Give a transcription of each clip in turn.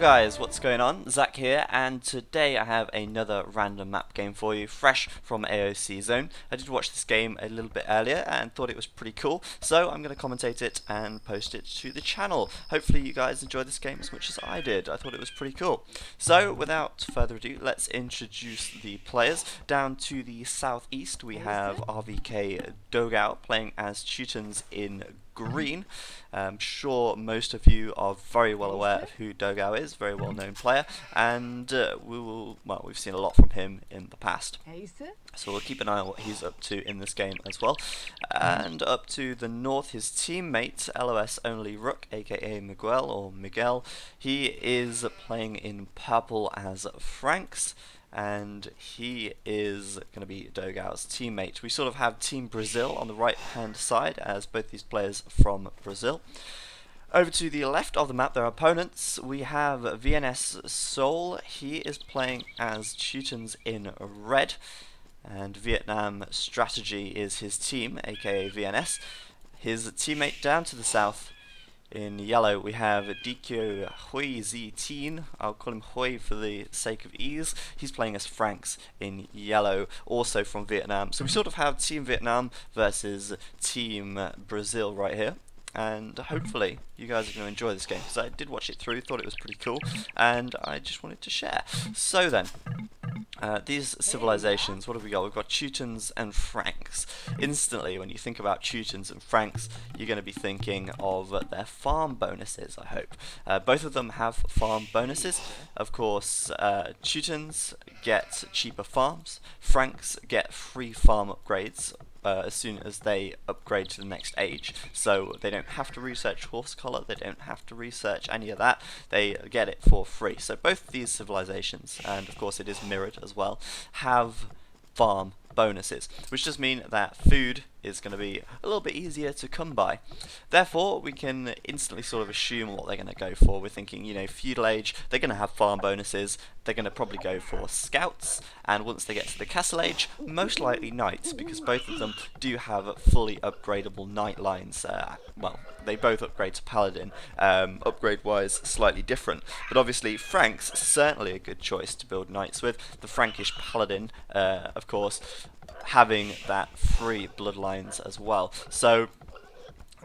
Guys, what's going on? Zach here, and today I have another random map game for you, fresh from AOC Zone. I did watch this game a little bit earlier and thought it was pretty cool, so I'm going to commentate it and post it to the channel. Hopefully you guys enjoyed this game as much as I did. I thought it was pretty cool. So without further ado, let's introduce the players. Down to the southeast we have RVK Dogout playing as Teutons in green. I'm sure most of you are very well aware of who Dogao is, very well known player, and we've seen a lot from him in the past. So we'll keep an eye on what he's up to in this game as well. And up to the north, his teammate, LOS Only Rook, aka Miguel or Miguel, he is playing in purple as Franks, and he is going to be Dogao's teammate. We sort of have Team Brazil on the right hand side, as both these players from Brazil. Over to the left of the map, their opponents, we have VNS Seoul. He is playing as Teutons in red, and Vietnam Strategy is his team, aka VNS. His teammate down to the south, in yellow, we have Dikyo Hui Zi-Teen. I'll call him Hui for the sake of ease. He's playing as Franks in yellow, also from Vietnam. So we sort of have Team Vietnam versus Team Brazil right here. And hopefully you guys are going to enjoy this game, because I did watch it through, thought it was pretty cool, and I just wanted to share. So then, these civilizations, what have we got? We've got Teutons and Franks. Instantly, when you think about Teutons and Franks, you're going to be thinking of their farm bonuses, I hope. Both of them have farm bonuses. Of course, Teutons get cheaper farms, Franks get free farm upgrades as soon as they upgrade to the next age, so they don't have to research horse collar, they don't have to research any of that, they get it for free. So both of these civilizations, and of course it is mirrored as well, have farm bonuses, which does mean that food is going to be a little bit easier to come by. Therefore, we can instantly sort of assume what they're going to go for. We're thinking, you know, feudal age, they're going to have farm bonuses, they're going to probably go for scouts, and once they get to the castle age, most likely knights, because both of them do have fully upgradable knight lines. Well, they both upgrade to paladin, upgrade-wise slightly different, but obviously Franks certainly a good choice to build knights with. The Frankish paladin, of course, having that free bloodlines as well. So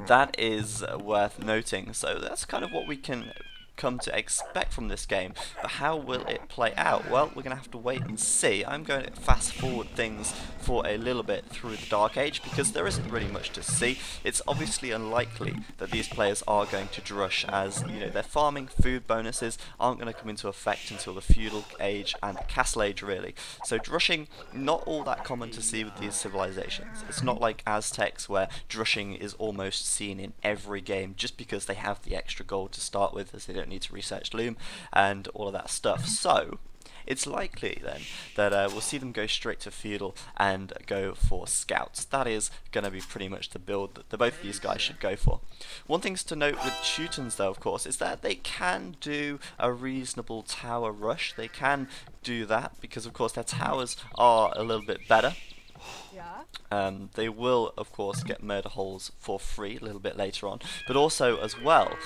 that is worth noting. So that's kind of what we can come to expect from this game, but how will it play out? Well, we're going to have to wait and see. I'm going to fast forward things for a little bit through the Dark Age, because there isn't really much to see. It's obviously unlikely that these players are going to drush, as you know, their farming food bonuses aren't going to come into effect until the Feudal Age and the Castle Age, really. So drushing, not all that common to see with these civilizations. It's not like Aztecs, where drushing is almost seen in every game, just because they have the extra gold to start with, as they don't need to research loom and all of that stuff. So it's likely then that we'll see them go straight to feudal and go for scouts. That is going to be pretty much the build that both of these guys should go for. One thing to note with Teutons, though, of course, is that they can do a reasonable tower rush. They can do that because, of course, their towers are a little bit better. They will, of course, get murder holes for free a little bit later on, but also as well,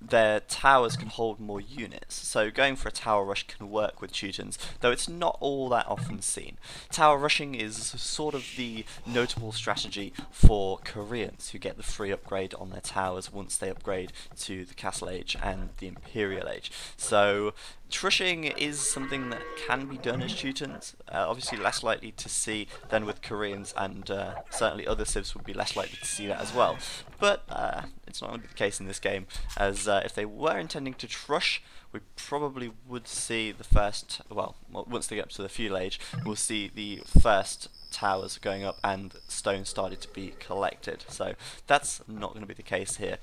their towers can hold more units, so going for a tower rush can work with Teutons, though it's not all that often seen. Tower rushing is sort of the notable strategy for Koreans, who get the free upgrade on their towers once they upgrade to the Castle Age and the Imperial Age. So trushing is something that can be done as Teutons, obviously less likely to see than with Koreans, and certainly other civs would be less likely to see that as well. But it's not going to be the case in this game, as if they were intending to trush, we probably would see the first, well, once they get up to the feudal age, we'll see the first towers going up and stone started to be collected. So that's not going to be the case here.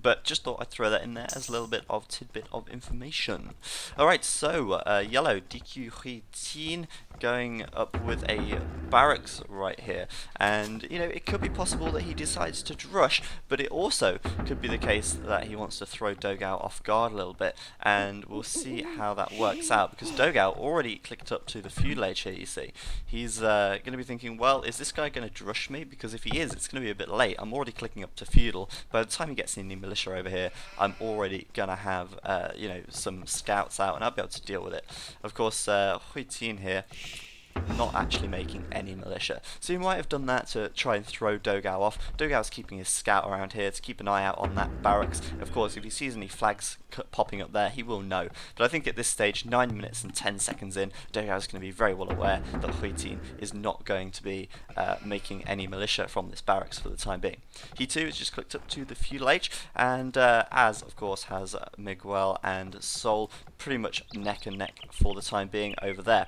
But just thought I'd throw that in there as a little bit of tidbit of information. Alright, so yellow, DQ Teen going up with a barracks right here, and you know, it could be possible that he decides to rush, but it also could be the case that he wants to throw Dogao off guard a little bit, and we'll see how that works out, because Dogao already clicked up to the Feudal age here. You see, he's going to be thinking, well, is this guy going to rush me? Because if he is, it's going to be a bit late. I'm already clicking up to Feudal. By the time he gets any militia over here, I'm already going to have you know, some scouts out, and I'll be able to deal with it. Of course, Huitin here not actually making any militia. So he might have done that to try and throw Dogao off. Dogao's keeping his scout around here to keep an eye out on that barracks. Of course, if he sees any flags popping up there, he will know. But I think at this stage, 9 minutes and 10 seconds in, Dogao's going to be very well aware that Huitin is not going to be making any militia from this barracks for the time being. He too has just clicked up to the Feudal Age, and as of course has Miguel and Sol, pretty much neck and neck for the time being over there.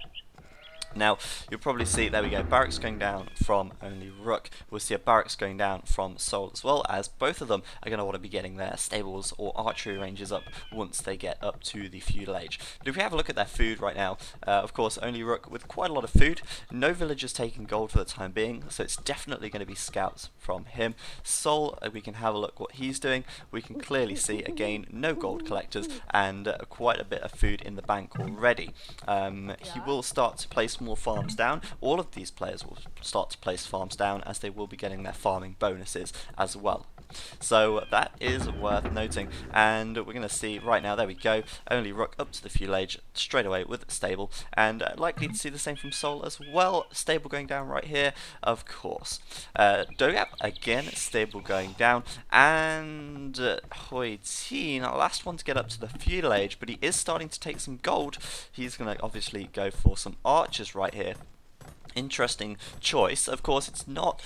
Now, you'll probably see, there we go, barracks going down from only Rook. We'll see a barracks going down from Sol as well, as both of them are going to want to be getting their stables or archery ranges up once they get up to the Feudal Age. But if we have a look at their food right now, of course, only Rook with quite a lot of food. No villagers taking gold for the time being, so it's definitely going to be scouts from him. Sol, we can have a look what he's doing. We can clearly see, again, no gold collectors and quite a bit of food in the bank already. He will start to place more farms down. All of these players will start to place farms down, as they will be getting their farming bonuses as well. So that is worth noting, and we're going to see right now, there we go, only Rook up to the Feudal Age straight away with stable, and likely to see the same from Sol as well. Stable going down right here, of course. Dogap again, stable going down, and Huitin, last one to get up to the Feudal Age, but he is starting to take some gold. He's going to obviously go for some archers right here. Interesting choice. Of course, it's not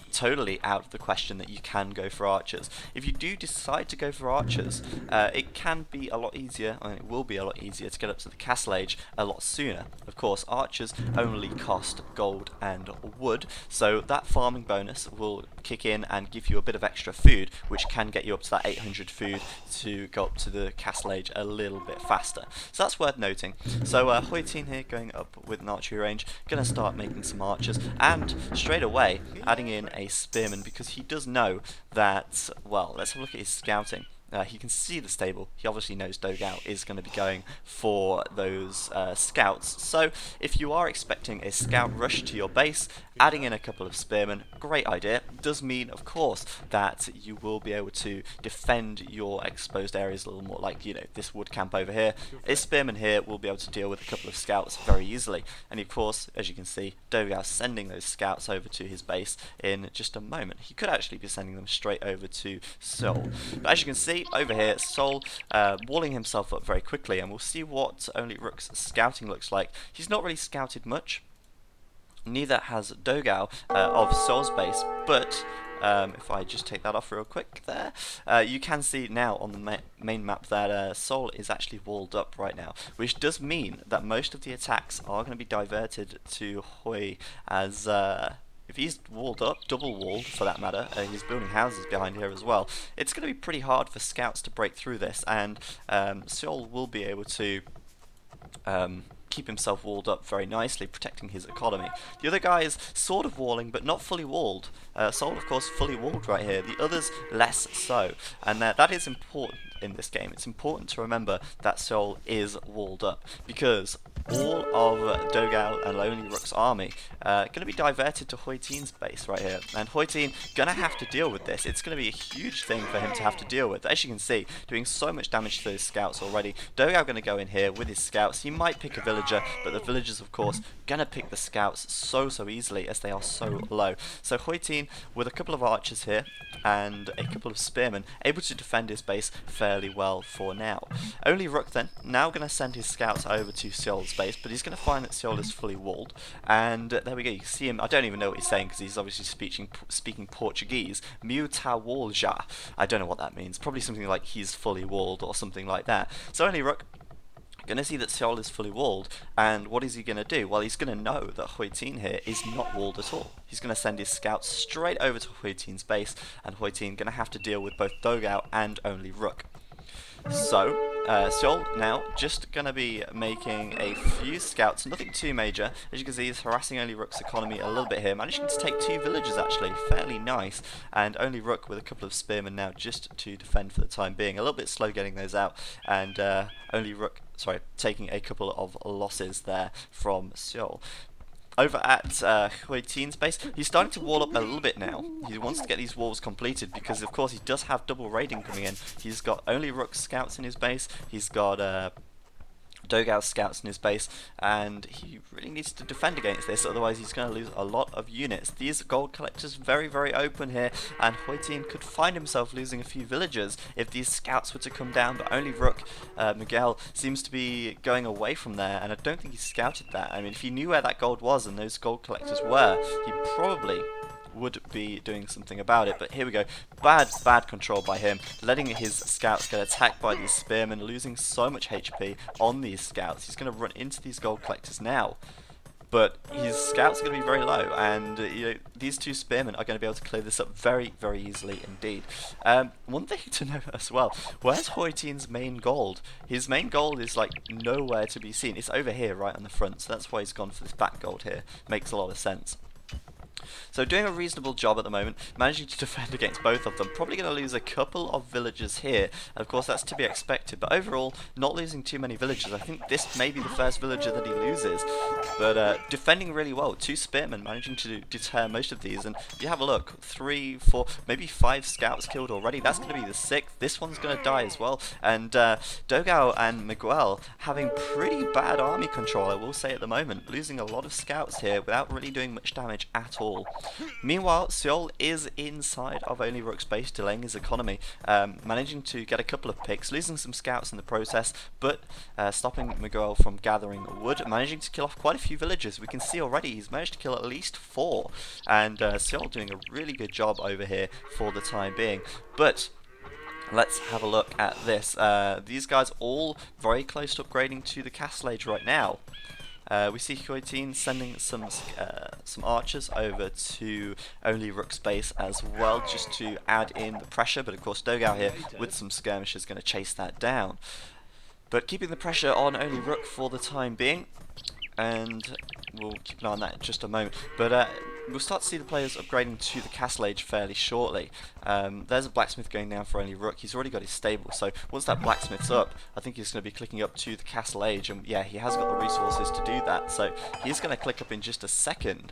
totally out of the question that you can go for archers. If you do decide to go for archers, it can be a lot easier, and it will be a lot easier to get up to the castle age a lot sooner. Of course, archers only cost gold and wood, so that farming bonus will kick in and give you a bit of extra food, which can get you up to that 800 food to go up to the castle age a little bit faster. So that's worth noting. So Huitin here going up with an archery range, going to start making some archers, and straight away adding in a spearman, because he does know that, well, let's have a look at his scouting. He can see the stable. He obviously knows Dogao is going to be going for those scouts. So if you are expecting a scout rush to your base, adding in a couple of spearmen, great idea. Does mean, of course, that you will be able to defend your exposed areas a little more, like, you know, this wood camp over here. A spearman here will be able to deal with a couple of scouts very easily. And of course, as you can see, Dogao sending those scouts over to his base in just a moment. He could actually be sending them straight over to Sol. But as you can see, over here, Sol walling himself up very quickly, and we'll see what only Rook's scouting looks like. He's not really scouted much. Neither has Dogao of Sol's base, but if I just take that off real quick there, you can see now on the main map that Sol is actually walled up right now, which does mean that most of the attacks are going to be diverted to Hui, as if he's walled up, double walled for that matter, he's building houses behind here as well, it's going to be pretty hard for scouts to break through this, and Sol will be able to keep himself walled up very nicely, protecting his economy. The other guy is sort of walling, but not fully walled. Sol, of course, fully walled right here. The others, less so. And that is important in this game. It's important to remember that Sol is walled up, because all of Dogao and Lonely Rook's army going to be diverted to Huitin's base right here, and Huitin going to have to deal with this. It's going to be a huge thing for him to have to deal with. As you can see, doing so much damage to those scouts already. Dogao going to go in here with his scouts. He might pick a villager, but the villagers, of course, going to pick the scouts so easily, as they are so low. So Huitin with a couple of archers here and a couple of spearmen, able to defend his base fairly well for now. Only Rook then, now going to send his scouts over to Sol's base, but he's going to find that Sol is fully walled, and there we go, you can see him. I don't even know what he's saying, because he's obviously speaking Portuguese. Miu ta walja. I don't know what that means, probably something like he's fully walled or something like that. So only Rook going to see that Sol is fully walled, and what is he going to do? Well, he's going to know that Huitin here is not walled at all. He's going to send his scouts straight over to Huitin's base, and Huitin going to have to deal with both Dogao and only Rook. So, Seoul now just going to be making a few scouts, nothing too major. As you can see, he's harassing Only Rook's economy a little bit here, managing to take 2 villages actually, fairly nice. And Only Rook with a couple of spearmen now just to defend for the time being. A little bit slow getting those out, and Only Rook, sorry, taking a couple of losses there from Seoul. Over at Hui Tian's base, he's starting to wall up a little bit now. He wants to get these walls completed because, of course, he does have double raiding coming in. He's got Only Rook scouts in his base. He's got Dogao scouts in his base, and he really needs to defend against this, otherwise he's going to lose a lot of units. These gold collectors very, very open here, and Hoitin could find himself losing a few villagers if these scouts were to come down, but Only Rook, Miguel, seems to be going away from there, and I don't think he scouted that. I mean, if he knew where that gold was and those gold collectors were, he probably would be doing something about it. But here we go, bad control by him, letting his scouts get attacked by these spearmen, losing so much HP on these scouts. He's going to run into these gold collectors now, but his scouts are going to be very low, and you know, these 2 spearmen are going to be able to clear this up very, very easily indeed. One thing to note as well, where's Hoitin's main gold? His main gold is like nowhere to be seen. It's over here right on the front, so that's why he's gone for this back gold here. Makes a lot of sense. So doing a reasonable job at the moment, managing to defend against both of them. Probably going to lose a couple of villagers here, and of course that's to be expected, but overall not losing too many villagers. I think this may be the first villager that he loses, but defending really well. 2 spearmen managing to deter most of these, and if you have a look, 3, 4, maybe 5 scouts killed already. That's going to be the 6th. This one's going to die as well, and Dogao and Miguel having pretty bad army control, I will say, at the moment, losing a lot of scouts here without really doing much damage at all. Meanwhile, Seoul is inside of Only Rook's base, delaying his economy, managing to get a couple of picks, losing some scouts in the process, but stopping Miguel from gathering wood, managing to kill off quite a few villagers. We can see already he's managed to kill at least 4, and Seoul doing a really good job over here for the time being. But let's have a look at this. These guys all very close to upgrading to the Castle Age right now. We see Hoitin sending some archers over to Only Rook's base as well, just to add in the pressure, but of course Dogao here with some skirmishers going to chase that down. But keeping the pressure on Only Rook for the time being, and we'll keep an eye on that in just a moment. But we'll start to see the players upgrading to the Castle Age fairly shortly. There's a blacksmith going down for Only Rook. He's already got his stable, so once that blacksmith's up, I think he's going to be clicking up to the Castle Age, and yeah, he has got the resources to do that, so he's going to click up in just a second.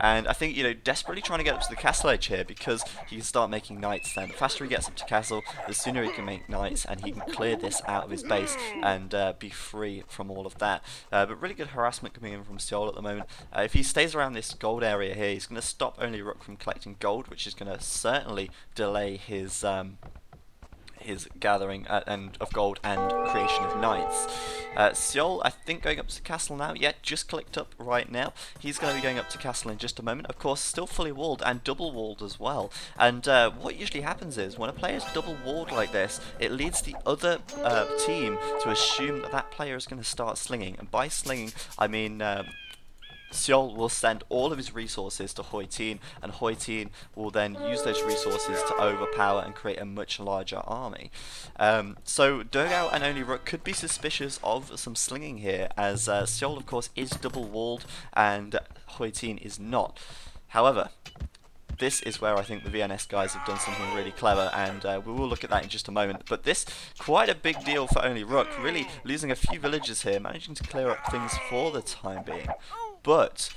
And I think, you know, desperately trying to get up to the Castle Age here, because he can start making knights then. The faster he gets up to Castle, the sooner he can make knights, and he can clear this out of his base and be free from all of that. But really good harassment coming in from Seoul at the moment. If he stays around this gold area here, he's going to stop Only Rook from collecting gold, which is going to certainly delay his gathering of gold and creation of knights. Seoul, I think, going up to the castle now. Yeah, just clicked up right now. He's going to be going up to castle in just a moment. Of course, still fully walled and double walled as well. And what usually happens is, when a player is double walled like this, it leads the other team to assume that that player is going to start slinging. And by slinging, I mean Seoul will send all of his resources to Hoitin, and Hoitin will then use those resources to overpower and create a much larger army. So Dogao and Only Rook could be suspicious of some slinging here, as Seoul, of course, is double walled and Hoitin is not. However, this is where I think the VNS guys have done something really clever, and we will look at that in just a moment. But this, quite a big deal for Only Rook, really losing a few villagers here, managing to clear up things for the time being. But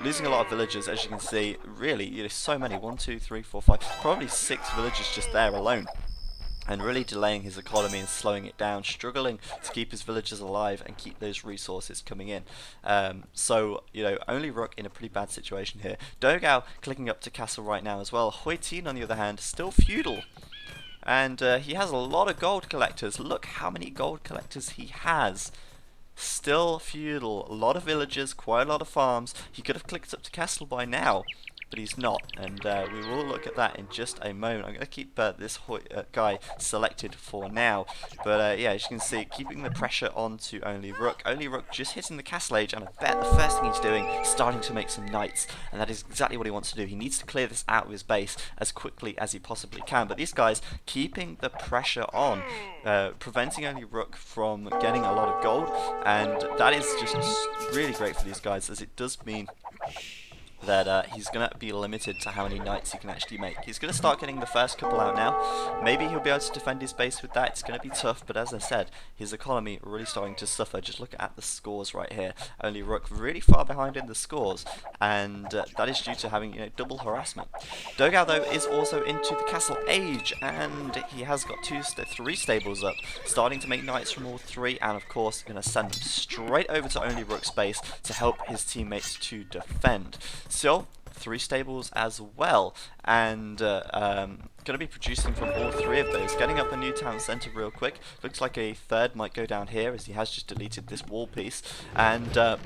losing a lot of villagers, as you can see, really, you know, so many, 1, 2, 3, 4, 5, probably 6 villagers just there alone. And really delaying his economy and slowing it down, struggling to keep his villagers alive and keep those resources coming in. So, you know, Only Rook in a pretty bad situation here. Dogao clicking up to castle right now as well. Hoitin, on the other hand, still feudal. And he has a lot of gold collectors. Look how many gold collectors he has. Still feudal, a lot of villagers, quite a lot of farms. He could have clicked up to castle by now, but he's not, and we will look at that in just a moment. I'm going to keep this guy selected for now, but yeah, as you can see, keeping the pressure onto Only Rook. Only Rook just hitting the castle age, and I bet the first thing he's doing is starting to make some knights, and that is exactly what he wants to do. He needs to clear this out of his base as quickly as he possibly can, but these guys keeping the pressure on, preventing Only Rook from getting a lot of gold, and that is just really great for these guys, as it does mean that he's going to be limited to how many knights he can actually make. He's going to start getting the first couple out now. Maybe he'll be able to defend his base with that. It's going to be tough, but as I said, his economy really starting to suffer. Just look at the scores right here. Only Rook really far behind in the scores, and that is due to having, you know, double harassment. Dogao, though, is also into the castle age, and he has got three stables up, starting to make knights from all three, and of course going to send them straight over to Only Rook's base to help his teammates to defend. So, 3 stables as well, and going to be producing from all 3 of those. Getting up a new town centre real quick. Looks like a third might go down here, as he has just deleted this wall piece, and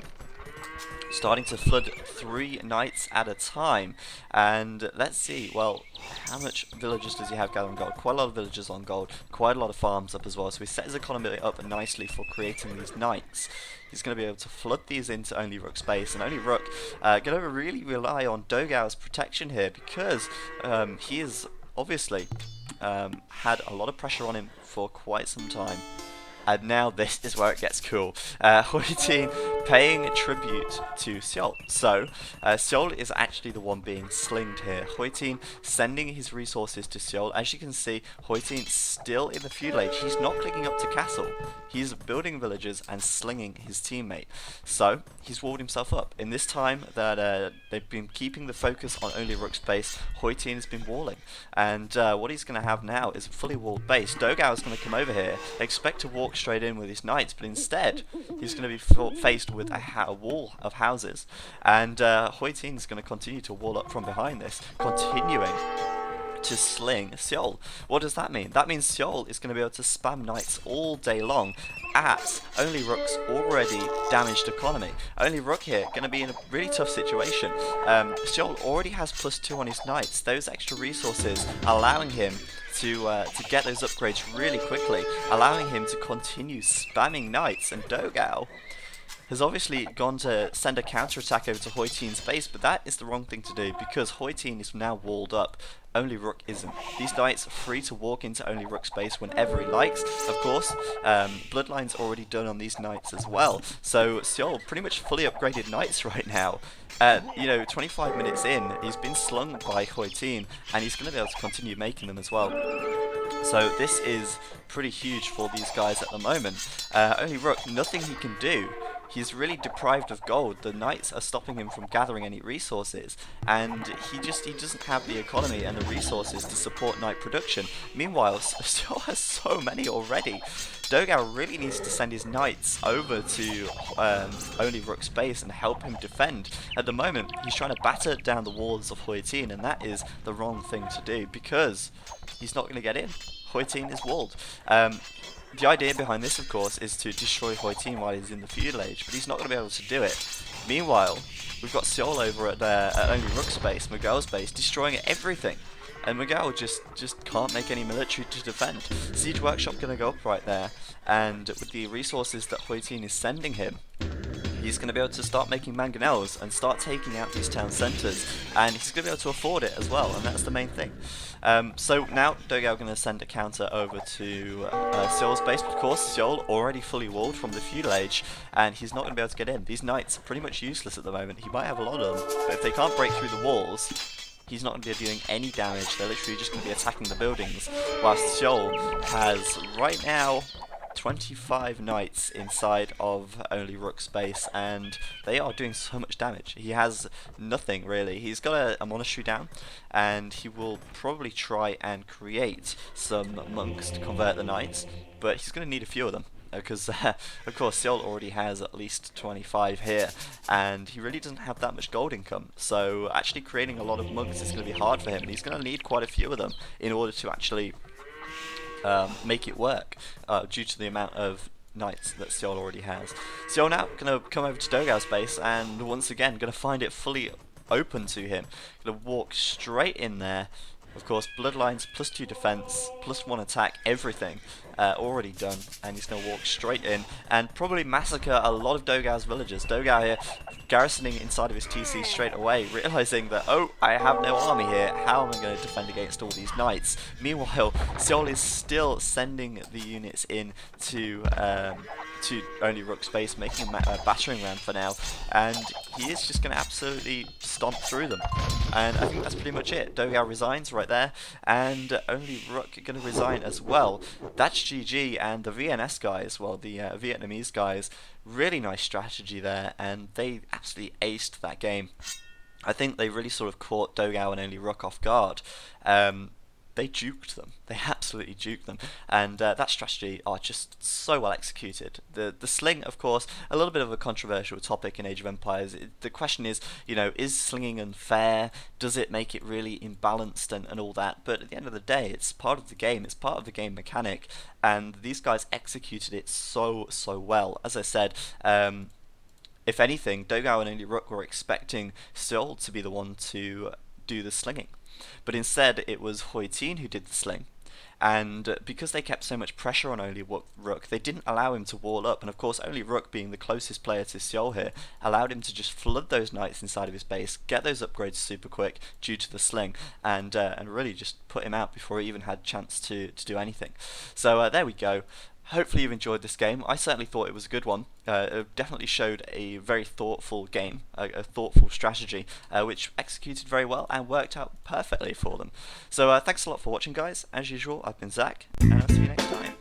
starting to flood 3 knights at a time. And let's see, well, how much villagers does he have gathering gold? Quite a lot of villagers on gold, quite a lot of farms up as well, so he set his economy up nicely for creating these knights. He's going to be able to flood these into Only Rook's base, and Only Rook going to really rely on Dogao's protection here, because he has obviously had a lot of pressure on him for quite some time. And now this is where it gets cool. Hoitin paying tribute to Seol. So, Seol is actually the one being slinged here. Hoitin sending his resources to Seol. As you can see, Hoitin still in the feudal age. He's not clicking up to castle. He's building villages and slinging his teammate. So, he's walled himself up. In this time that they've been keeping the focus on Only Rook's base, Hoitin has been walling. And what he's going to have now is a fully walled base. Dogao is going to come over here, expect to walk straight in with his knights, but instead he's going to be faced with a wall of houses, and Hoitin is going to continue to wall up from behind this, continuing to sling Seol. What does that mean? That means Seol is going to be able to spam knights all day long at Only Rook's already damaged economy. Only Rook here going to be in a really tough situation. Seol already has +2 on his knights. Those extra resources allowing him to get those upgrades really quickly, allowing him to continue spamming knights. And Dogao has obviously gone to send a counter-attack over to Hoitin's base, but that is the wrong thing to do, because Hoitin is now walled up. Only Rook isn't. These knights are free to walk into Only Rook's base whenever he likes. Of course, Bloodline's already done on these knights as well. So Seol pretty much fully upgraded knights right now. You know, 25 minutes in, he's been slung by Hoitin, and he's going to be able to continue making them as well. So this is pretty huge for these guys at the moment. Only Rook, nothing he can do. He's really deprived of gold. The knights are stopping him from gathering any resources, and he doesn't have the economy and the resources to support knight production. Meanwhile, Seol has so many already. Dogao really needs to send his knights over to Only Rook's base and help him defend. At the moment, he's trying to batter down the walls of Hoitin, and that is the wrong thing to do, because he's not going to get in. Hoitin is walled. The idea behind this, of course, is to destroy Hoitin while he's in the feudal age, but he's not going to be able to do it. Meanwhile, we've got Seol over at Only Rook's base, Miguel's base, destroying everything. And Miguel just can't make any military to defend. Siege Workshop going to go up right there, and with the resources that Hoitin is sending him, he's going to be able to start making mangonels and start taking out these town centres, and he's going to be able to afford it as well, and that's the main thing. So now Dogao going to send a counter over to Seol's base, but of course Seol already fully walled from the feudal age, and he's not going to be able to get in. These knights are pretty much useless at the moment. He might have a lot of them, but if they can't break through the walls, he's not going to be doing any damage. They're literally just going to be attacking the buildings, whilst Seol has right now 25 knights inside of Only Rook's base, and they are doing so much damage. He has nothing really. He's got a monastery down, and he will probably try and create some monks to convert the knights, but he's going to need a few of them, because of course Seol already has at least 25 here, and he really doesn't have that much gold income, so actually creating a lot of monks is going to be hard for him, and he's going to need quite a few of them in order to actually make it work, due to the amount of knights that Seol already has. Seol now going to come over to Dogao's base, and once again going to find it fully open to him. Gonna walk straight in there. Of course, Bloodlines +2 defense, +1 attack, everything already done, and he's going to walk straight in and probably massacre a lot of Dogao's villagers. Dogao here garrisoning inside of his TC straight away, realizing that, oh, I have no army here, how am I going to defend against all these knights? Meanwhile, Seoul is still sending the units in to only Rook space, making a battering ram for now, and he is just going to absolutely stomp through them. And I think that's pretty much it. Dogao resigns right there, and only Rook going to resign as well. That's GG, and the VNS guys, well, the Vietnamese guys, really nice strategy there, and they absolutely aced that game. I think they really sort of caught Dogao and only Rook off guard. They juked them. They absolutely juked them, and that strategy are just so well executed. The sling, of course, a little bit of a controversial topic in Age of Empires. The question is, you know, is slinging unfair? Does it make it really imbalanced and all that? But at the end of the day, it's part of the game. It's part of the game mechanic, and these guys executed it so well. As I said, if anything, Dogao and only Rook were expecting Seoul to be the one to do the slinging. But instead, it was Hoitin who did the sling. And because they kept so much pressure on only Rook, they didn't allow him to wall up. And of course, only Rook, being the closest player to Seoul here, allowed him to just flood those knights inside of his base, get those upgrades super quick due to the sling, and really just put him out before he even had a chance to do anything. So there we go. Hopefully you've enjoyed this game. I certainly thought it was a good one. It definitely showed a very thoughtful game, a thoughtful strategy, which executed very well and worked out perfectly for them. So thanks a lot for watching, guys. As usual, I've been Zach, and I'll see you next time.